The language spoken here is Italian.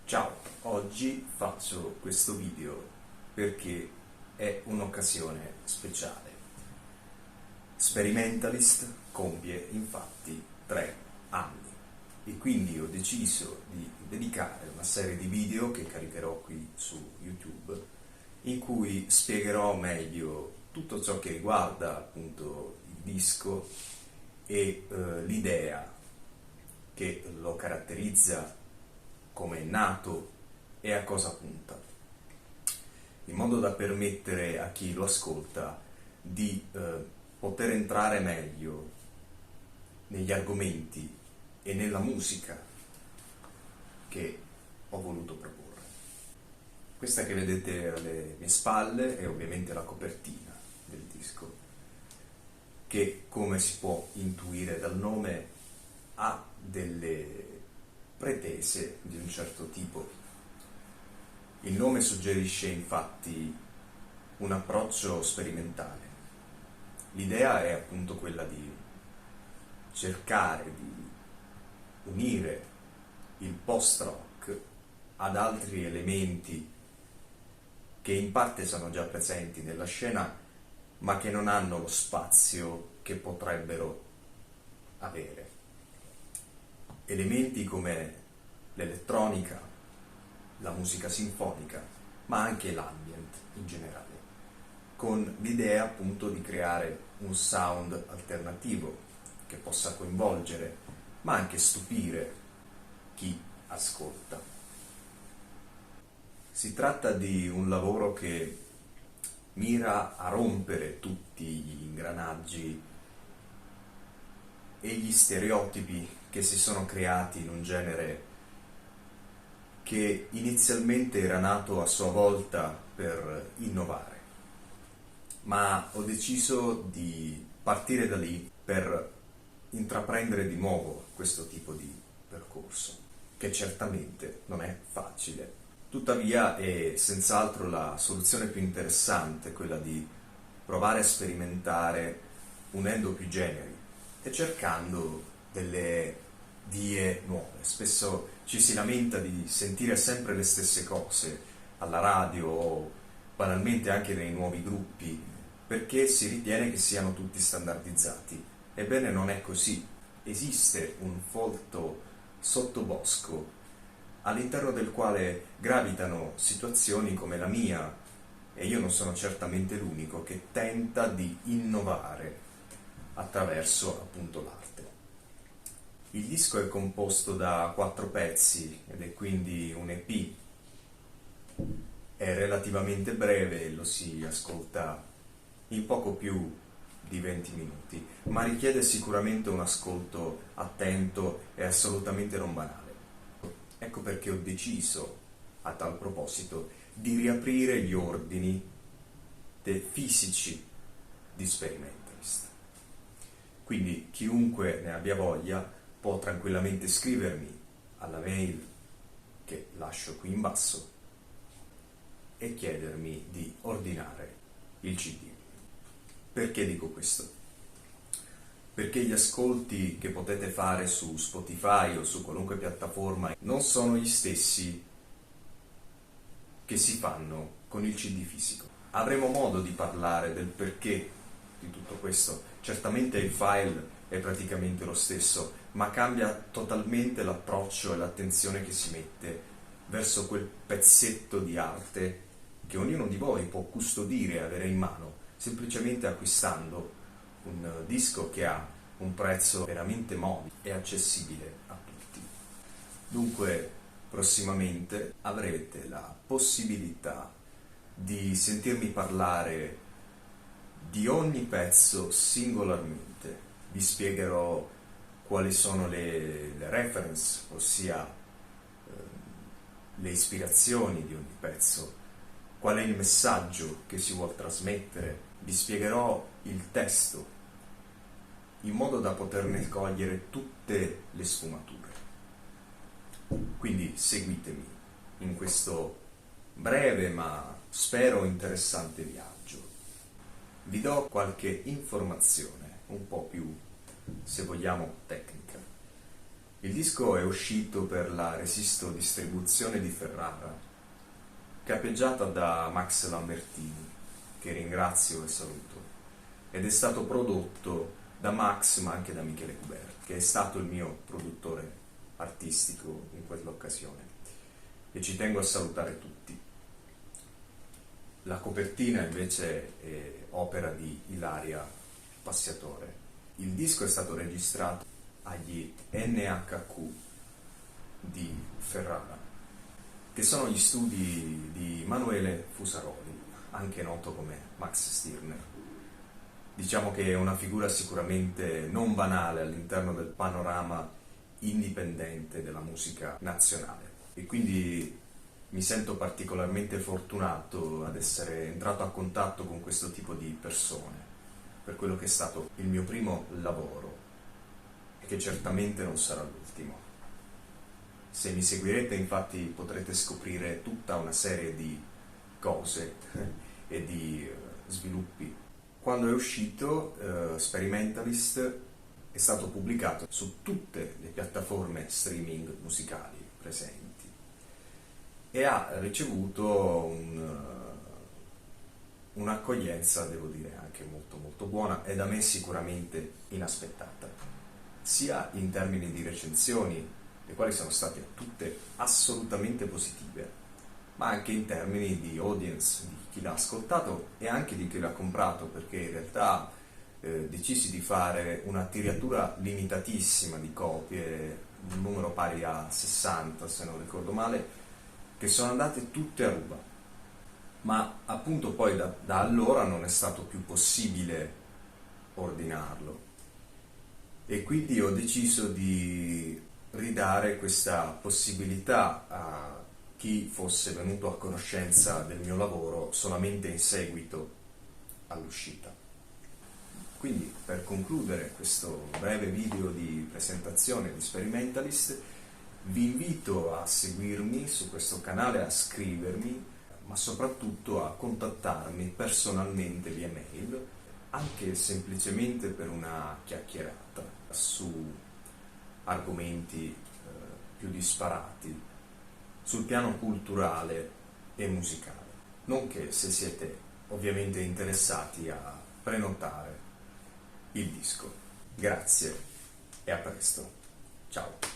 Ciao, oggi faccio questo video perché è un'occasione speciale. Sperimentalist compie infatti 3 anni e quindi ho deciso di dedicare una serie di video che caricherò qui su YouTube in cui spiegherò meglio tutto ciò che riguarda appunto il disco e l'idea che lo caratterizza, come è nato e a cosa punta, in modo da permettere a chi lo ascolta di poter entrare meglio negli argomenti e nella musica che ho voluto proporre. Questa che vedete alle mie spalle è ovviamente la copertina del disco, che, come si può intuire dal nome, ha delle pretese di un certo tipo. Il nome suggerisce infatti un approccio sperimentale. L'idea è appunto quella di cercare di unire il post-rock ad altri elementi che in parte sono già presenti nella scena, ma che non hanno lo spazio che potrebbero avere. Elementi come l'elettronica, la musica sinfonica, ma anche l'ambient in generale, con l'idea appunto di creare un sound alternativo che possa coinvolgere, ma anche stupire chi ascolta. Si tratta di un lavoro che mira a rompere tutti gli ingranaggi e gli stereotipi che si sono creati in un genere che inizialmente era nato a sua volta per innovare, ma ho deciso di partire da lì per intraprendere di nuovo questo tipo di percorso, che certamente non è facile. Tuttavia è senz'altro la soluzione più interessante, quella di provare a sperimentare unendo più generi e cercando delle vie nuove. Spesso ci si lamenta di sentire sempre le stesse cose alla radio o banalmente anche nei nuovi gruppi, perché si ritiene che siano tutti standardizzati. Ebbene, non è così. Esiste un folto sottobosco all'interno del quale gravitano situazioni come la mia, e io non sono certamente l'unico, che tenta di innovare attraverso appunto l'arte. Il disco è composto da 4 pezzi ed è quindi un EP. È relativamente breve e lo si ascolta in poco più di 20 minuti, ma richiede sicuramente un ascolto attento e assolutamente non banale. Ecco perché ho deciso, a tal proposito, di riaprire gli ordini fisici di Sperimentalist. Quindi chiunque ne abbia voglia può tranquillamente scrivermi alla mail che lascio qui in basso e chiedermi di ordinare il CD. Perché dico questo? Perché gli ascolti che potete fare su Spotify o su qualunque piattaforma non sono gli stessi che si fanno con il CD fisico. Avremo modo di parlare del perché di tutto questo. Certamente il file è praticamente lo stesso, ma cambia totalmente l'approccio e l'attenzione che si mette verso quel pezzetto di arte che ognuno di voi può custodire e avere in mano, semplicemente acquistando un disco che ha un prezzo veramente modico e accessibile a tutti. Dunque, prossimamente avrete la possibilità di sentirmi parlare di ogni pezzo singolarmente. Vi spiegherò quali sono le reference, ossia le ispirazioni di ogni pezzo, qual è il messaggio che si vuol trasmettere. Vi spiegherò il testo in modo da poterne cogliere tutte le sfumature. Quindi seguitemi in questo breve ma spero interessante viaggio. Vi do qualche informazione un po' più, se vogliamo, tecnica Il disco è uscito per la Resisto Distribuzione di Ferrara, capeggiata da Max Lambertini, che ringrazio e saluto, ed è stato prodotto da Max ma anche da Michele Cuberti, che è stato il mio produttore artistico in quell'occasione, e ci tengo a salutare tutti. La copertina invece è opera di Ilaria Passiatore. Il disco è stato registrato agli NHQ di Ferrara, che sono gli studi di Manuele Fusaroli, anche noto come Max Stirner. Diciamo che è una figura sicuramente non banale all'interno del panorama indipendente della musica nazionale, e quindi mi sento particolarmente fortunato ad essere entrato a contatto con questo tipo di persone, per quello che è stato il mio primo lavoro, e che certamente non sarà l'ultimo. Se mi seguirete, infatti, potrete scoprire tutta una serie di cose e di sviluppi. Quando è uscito, Experimentalist è stato pubblicato su tutte le piattaforme streaming musicali presenti e ha ricevuto un'accoglienza, devo dire, anche molto molto buona, e da me sicuramente inaspettata, sia in termini di recensioni, le quali sono state tutte assolutamente positive, ma anche in termini di audience, di chi l'ha ascoltato e anche di chi l'ha comprato, perché in realtà decisi di fare una tiratura limitatissima di copie, un numero pari a 60 se non ricordo male, che sono andate tutte a ruba. Ma appunto poi da allora non è stato più possibile ordinarlo, e quindi ho deciso di ridare questa possibilità a chi fosse venuto a conoscenza del mio lavoro solamente in seguito all'uscita. Quindi, per concludere questo breve video di presentazione di Experimentalist, vi invito a seguirmi su questo canale, a scrivermi, ma soprattutto a contattarmi personalmente via mail, anche semplicemente per una chiacchierata su argomenti più disparati, sul piano culturale e musicale, nonché se siete ovviamente interessati a prenotare il disco. Grazie e a presto. Ciao.